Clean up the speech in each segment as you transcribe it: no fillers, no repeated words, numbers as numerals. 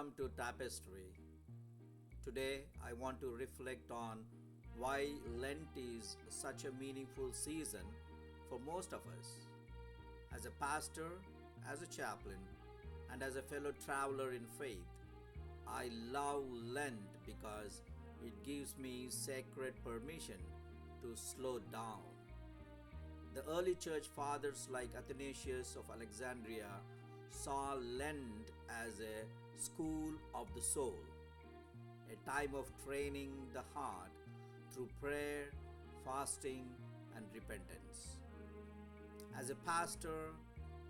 Welcome to Tapestry. Today I want to reflect on why Lent is such a meaningful season for most of us. As a pastor, as a chaplain, and as a fellow traveler in faith, I love Lent because it gives me sacred permission to slow down. The early church fathers like Athanasius of Alexandria saw Lent as a school of the soul, a time of training the heart through prayer, fasting, and repentance. As a pastor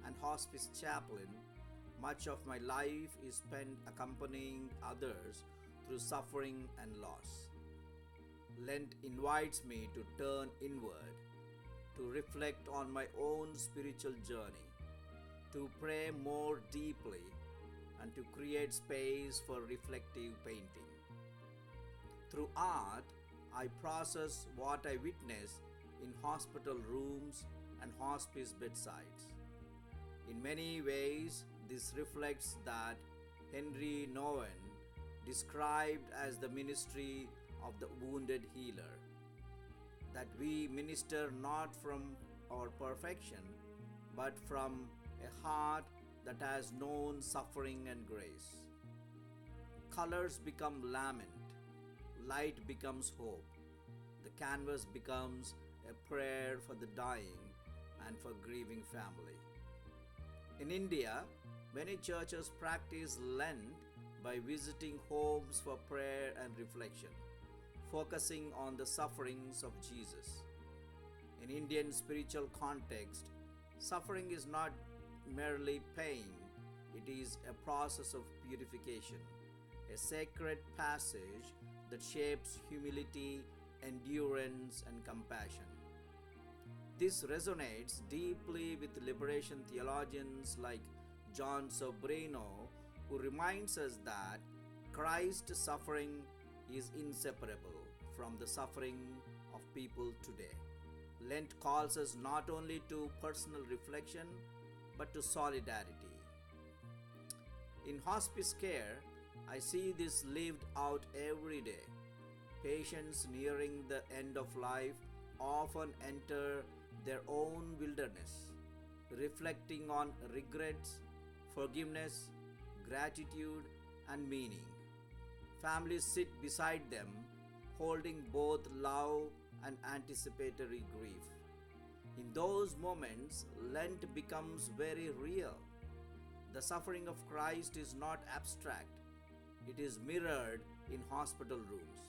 and hospice chaplain, much of my life is spent accompanying others through suffering and loss. Lent invites me to turn inward, to reflect on my own spiritual journey, to pray more deeply, and to create space for reflective painting. Through art, I process what I witness in hospital rooms and hospice bedsides. In many ways, this reflects that Henry Nouwen described as the ministry of the wounded healer, that we minister not from our perfection, but from a heart that has known suffering and grace. Colors become lament, light becomes hope, the canvas becomes a prayer for the dying and for grieving family. In India, many churches practice Lent by visiting homes for prayer and reflection, focusing on the sufferings of Jesus. In Indian spiritual context, suffering is not merely pain, it is a process of purification, a sacred passage that shapes humility, endurance, and compassion. This resonates deeply with liberation theologians like John Sobrino, who reminds us that Christ's suffering is inseparable from the suffering of people today. Lent calls us not only to personal reflection but to solidarity. In hospice care, I see this lived out every day. Patients nearing the end of life often enter their own wilderness, reflecting on regrets, forgiveness, gratitude, and meaning. Families sit beside them, holding both love and anticipatory grief. In those moments, Lent becomes very real. The suffering of Christ is not abstract, it is mirrored in hospital rooms,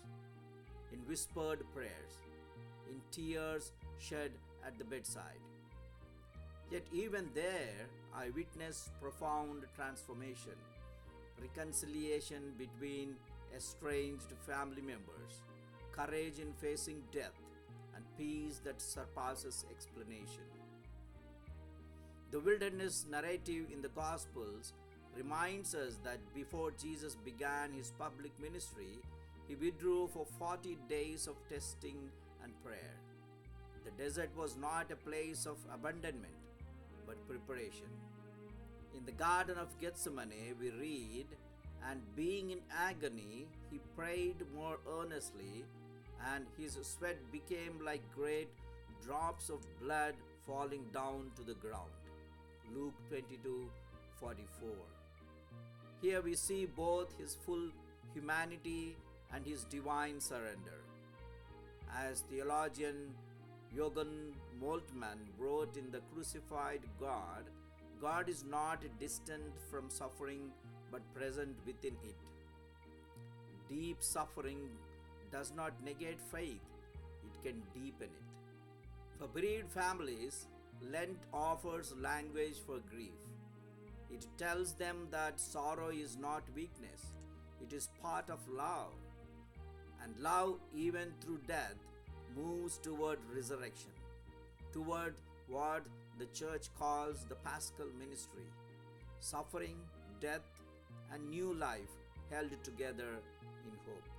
in whispered prayers, in tears shed at the bedside. Yet even there, I witness profound transformation, reconciliation between estranged family members, courage in facing death, and peace that surpasses explanation. The wilderness narrative in the Gospels reminds us that before Jesus began his public ministry, he withdrew for 40 days of testing and prayer. The desert was not a place of abandonment, but preparation. In the Garden of Gethsemane, we read, "And being in agony, he prayed more earnestly, and his sweat became like great drops of blood falling down to the ground." Luke 22:44. Here we see both his full humanity and his divine surrender. As theologian Jürgen Moltmann wrote in The Crucified God, God is not distant from suffering but present within it. Deep suffering does not negate faith, it can deepen it. For bereaved families, Lent offers language for grief. It tells them that sorrow is not weakness, it is part of love. And love, even through death, moves toward resurrection, toward what the church calls the Paschal ministry: suffering, death, and new life held together in hope.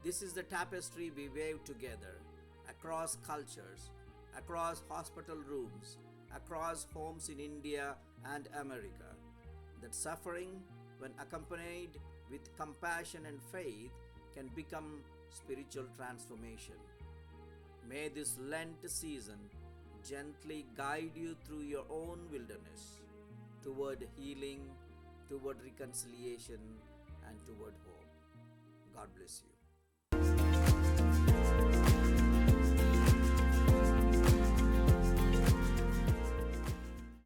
This is the tapestry we weave together across cultures, across hospital rooms, across homes in India and America. That suffering, when accompanied with compassion and faith, can become spiritual transformation. May this Lent season gently guide you through your own wilderness toward healing, toward reconciliation, and toward hope. God bless you.